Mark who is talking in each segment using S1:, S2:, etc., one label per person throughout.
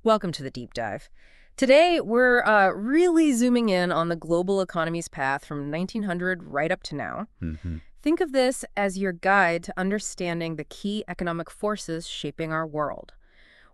S1: Welcome to the deep dive. Today, we're really zooming in on the global economy's path from 1900 right up to now.
S2: hmm
S1: Think of this as your guide to understanding the key economic forces shaping our world.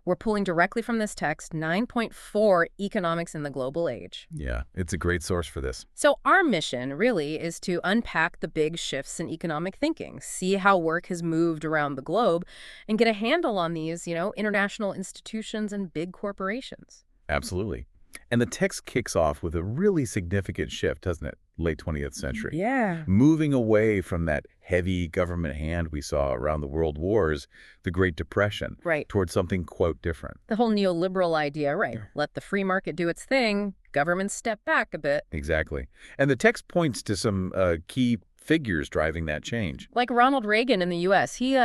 S1: We're pulling directly from this text 9.4 Economics in the Global Age.
S2: Yeah, it's a great source for this.
S1: So, our mission really is to unpack the big shifts in economic thinking, see how work has moved around the globe, and get a handle on these, international institutions and big corporations.
S2: Absolutely. And the text kicks off with a really significant shift, doesn't it? Late 20th century.
S1: Yeah.
S2: Moving away from that heavy government hand we saw around the world wars, the Great Depression,
S1: Right.
S2: towards something, quote, different.
S1: The whole neoliberal idea, right? Let the free market do its thing, governments step back a bit.
S2: Exactly. And the text points to some key figures driving that change.
S1: Like Ronald Reagan in the US, he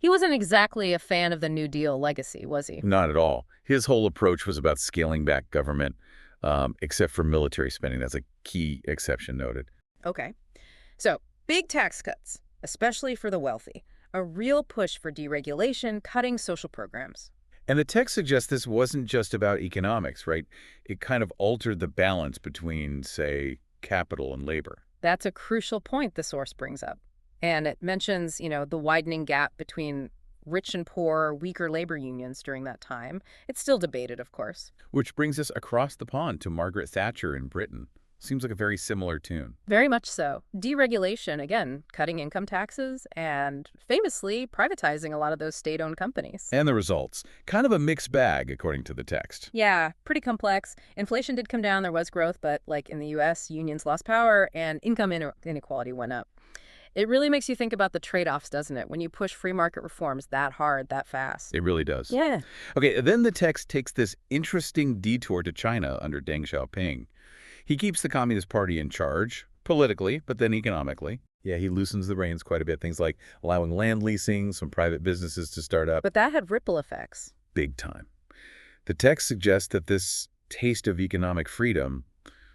S1: wasn't exactly a fan of the New Deal legacy, was he?
S2: Not at all. His whole approach was about scaling back government, except for military spending. That's a key exception noted.
S1: Okay. So, big tax cuts, especially for the wealthy. A real push for deregulation, cutting social programs.
S2: And the text suggests this wasn't just about economics, right? It kind of altered the balance between, say, capital and labor.
S1: That's a crucial point the source brings up. And it mentions, the widening gap between rich and poor, weaker labor unions during that time. It's still debated, of course.
S2: Which brings us across the pond to Margaret Thatcher in Britain. Seems like a very similar tune.
S1: Very much so. Deregulation, again, cutting income taxes and famously privatizing a lot of those state-owned companies.
S2: And the results. Kind of a mixed bag, according to the text.
S1: Yeah, pretty complex. Inflation did come down, there was growth, but like in the US, unions lost power and income inequality went up. It really makes you think about the trade-offs, doesn't it, when you push free market reforms that hard, that fast.
S2: It really does.
S1: Yeah.
S2: Okay, then the text takes this interesting detour to China under Deng Xiaoping. He keeps the Communist Party in charge, politically, but then economically. Yeah, he loosens the reins quite a bit. Things like allowing land leasing, some private businesses to start up,
S1: But that had ripple effects,
S2: big time. The text suggests that this taste of economic freedom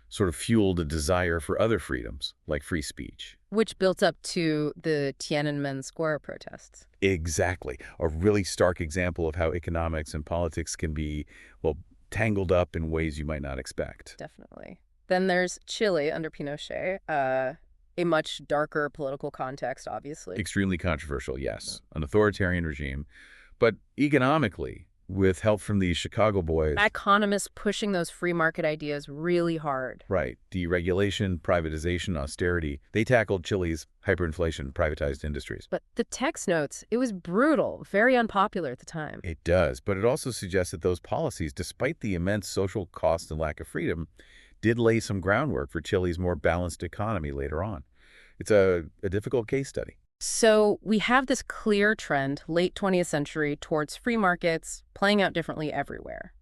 S2: sort of fueled a desire for other freedoms, like free speech.
S1: which built up to the Tiananmen Square protests.
S2: Exactly. A really stark example of how economics and politics can be, well, tangled up in ways you might not expect.
S1: Definitely. Then there's Chile under Pinochet, a much darker political context, obviously.
S2: Extremely controversial, yes. An authoritarian regime. But economically, with help from these Chicago boys,
S1: Economists pushing those free market ideas really hard.
S2: right, deregulation, privatization, austerity, they tackled Chile's hyperinflation, privatized industries.
S1: But the text notes, it was brutal, very unpopular at the time.
S2: It does, but it also suggests that those policies, despite the immense social cost and lack of freedom, did lay some groundwork for Chile's more balanced economy later on. It's a difficult case study.
S1: So we have this clear trend, late 20th century, towards free markets playing out differently everywhere.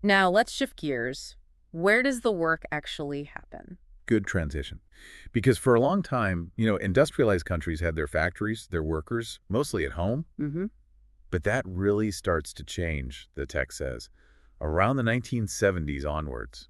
S1: Now let's shift gears. Where does the work actually happen?
S2: Good transition. Because for a long time, industrialized countries had their factories, their workers, mostly at home.
S1: Mm-hmm.
S2: But that really starts to change, the text says. Around the 1970s onwards,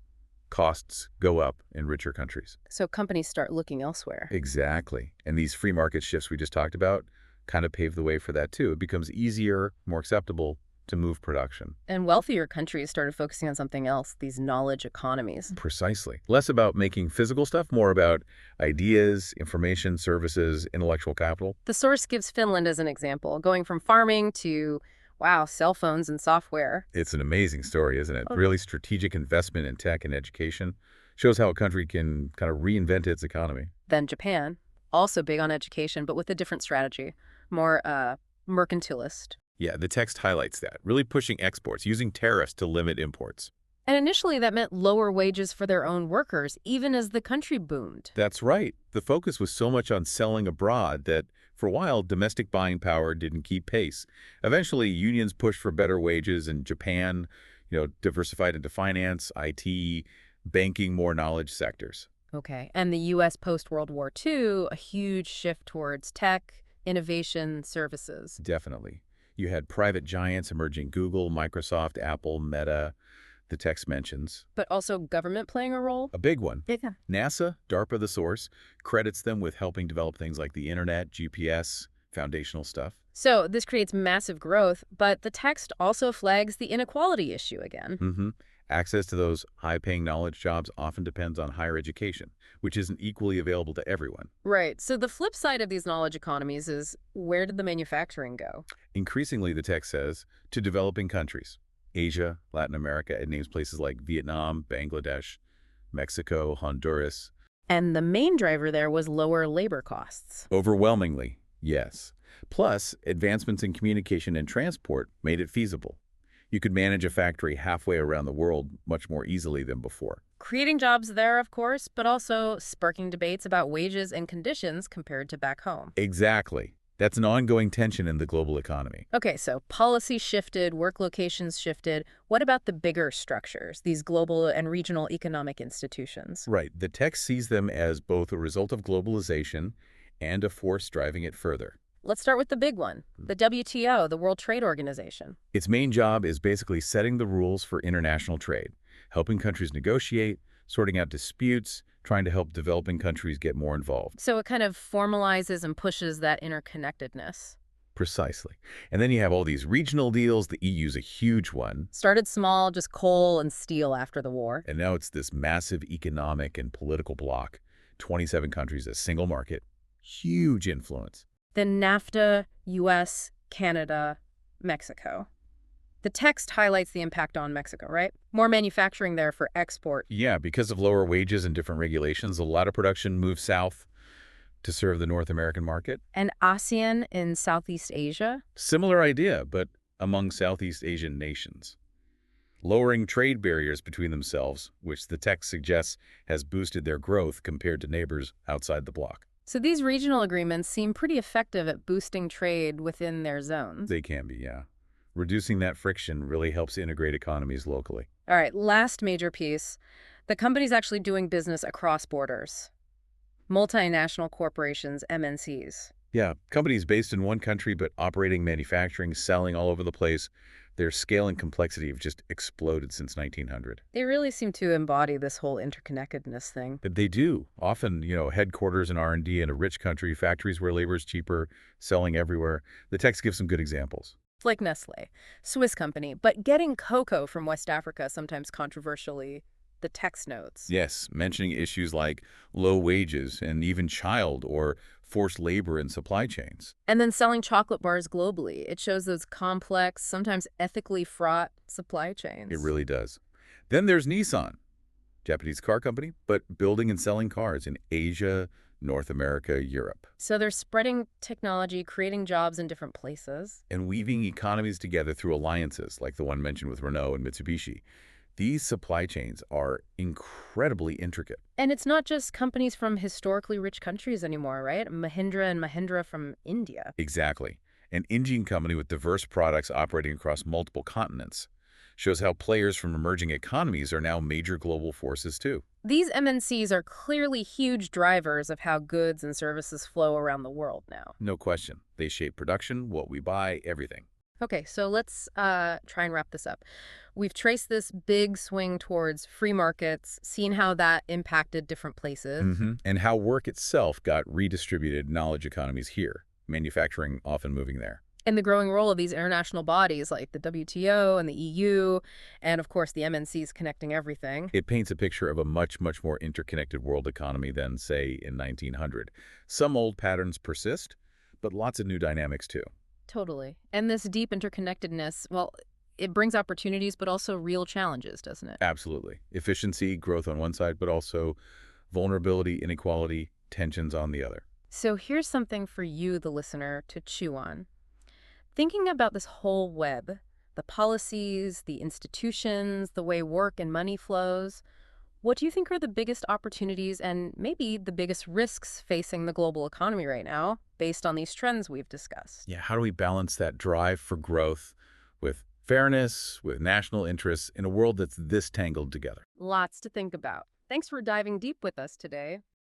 S2: costs go up in richer countries.
S1: So companies start looking elsewhere.
S2: Exactly. And these free market shifts we just talked about kind of pave the way for that too. It becomes easier, more acceptable to move production.
S1: And wealthier countries started focusing on something else, these knowledge economies.
S2: Precisely. Less about making physical stuff, more about ideas, information, services, intellectual capital.
S1: The source gives Finland as an example, going from farming to, wow, cell phones and software.
S2: It's an amazing story, isn't it?
S1: Oh.
S2: Really strategic investment in tech and education. Shows how a country can kind of reinvent its economy.
S1: Then Japan, also big on education, but with a different strategy, more mercantilist.
S2: Yeah, the text highlights that, really pushing exports, using tariffs to limit imports.
S1: And initially that meant lower wages for their own workers, even as the country boomed.
S2: That's right. The focus was so much on selling abroad that, for a while, domestic buying power didn't keep pace. Eventually, unions pushed for better wages, and Japan, diversified into finance, IT, banking, more knowledge sectors.
S1: Okay. And the U.S. post-World War II, a huge shift towards tech, innovation, services.
S2: Definitely. You had private giants emerging: Google, Microsoft, Apple, Meta, the text mentions.
S1: But also government playing a role?
S2: A big one.
S1: Yeah.
S2: NASA, DARPA the source, credits them with helping develop things like the internet, GPS, foundational stuff.
S1: So this creates massive growth, but the text also flags the inequality issue again.
S2: hmm Access to those high-paying knowledge jobs often depends on higher education, which isn't equally available to everyone.
S1: Right. So the flip side of these knowledge economies is, where did the manufacturing go?
S2: Increasingly, the text says, to developing countries. Asia, Latin America, it names places like Vietnam, Bangladesh, Mexico, Honduras.
S1: And the main driver there was lower labor costs.
S2: Overwhelmingly, yes. Plus, advancements in communication and transport made it feasible. You could manage a factory halfway around the world much more easily than before.
S1: Creating jobs there, of course, but also sparking debates about wages and conditions compared to back home.
S2: Exactly. That's an ongoing tension in the global economy.
S1: Okay, so policy shifted, work locations shifted. What about the bigger structures, these global and regional economic institutions?
S2: Right. The text sees them as both a result of globalization and a force driving it further.
S1: Let's start with the big one, the WTO, the World Trade Organization.
S2: Its main job is basically setting the rules for international trade, helping countries negotiate, sorting out disputes, trying to help developing countries get more involved.
S1: So it kind of formalizes and pushes that interconnectedness.
S2: Precisely. And then you have all these regional deals. The EU's a huge one.
S1: Started small, just coal and steel after the war.
S2: And now it's this massive economic and political bloc. 27 countries, a single market. Huge influence.
S1: Then NAFTA, US, Canada, Mexico. The text highlights the impact on Mexico, right? More manufacturing there for export.
S2: Yeah, because of lower wages and different regulations, a lot of production moves south to serve the North American market.
S1: And ASEAN in Southeast Asia.
S2: Similar idea, but among Southeast Asian nations. Lowering trade barriers between themselves, which the text suggests has boosted their growth compared to neighbors outside the bloc.
S1: So these regional agreements seem pretty effective at boosting trade within their zones.
S2: They can be, yeah. Reducing that friction really helps integrate economies locally.
S1: All right, last major piece. The company's actually doing business across borders. Multinational corporations, MNCs.
S2: Yeah, companies based in one country but operating manufacturing, selling all over the place, their scale and complexity have just exploded since 1900.
S1: They really seem to embody this whole interconnectedness thing.
S2: But they do. Often, headquarters and R&D in a rich country, factories where labor is cheaper, selling everywhere. The text gives some good examples.
S1: It's like Nestle, Swiss company, but getting cocoa from West Africa sometimes controversially, the text notes.
S2: Yes, mentioning issues like low wages and even child or forced labor in supply chains.
S1: And then selling chocolate bars globally. It shows those complex, sometimes ethically fraught supply chains.
S2: It really does. Then there's Nissan, Japanese car company, but building and selling cars in Asia, North America, Europe.
S1: So they're spreading technology, creating jobs in different places.
S2: And weaving economies together through alliances like the one mentioned with Renault and Mitsubishi. These supply chains are incredibly intricate.
S1: And it's not just companies from historically rich countries anymore, right? Mahindra and Mahindra from India.
S2: Exactly. An Indian company with diverse products operating across multiple continents shows how players from emerging economies are now major global forces too.
S1: These MNCs are clearly huge drivers of how goods and services flow around the world now.
S2: No question. They shape production, what we buy, everything.
S1: Okay, so let's try and wrap this up. We've traced this big swing towards free markets, seen how that impacted different places.
S2: And how work itself got redistributed knowledge economies here, manufacturing often moving there.
S1: And the growing role of these international bodies like the WTO and the EU, and of course the MNCs connecting everything.
S2: It paints a picture of a much, much more interconnected world economy than, say, in 1900. Some old patterns persist, but lots of new dynamics too.
S1: Totally. And this deep interconnectedness, well, it brings opportunities, but also real challenges, doesn't it?
S2: Absolutely. Efficiency, growth on one side, but also vulnerability, inequality, tensions on the other.
S1: So here's something for you, the listener, to chew on. Thinking about this whole web, the policies, the institutions, the way work and money flows, what do you think are the biggest opportunities and maybe the biggest risks facing the global economy right now, based on these trends we've discussed?
S2: Yeah, how do we balance that drive for growth with fairness, with national interests in a world that's this tangled together?
S1: Lots to think about. Thanks for diving deep with us today.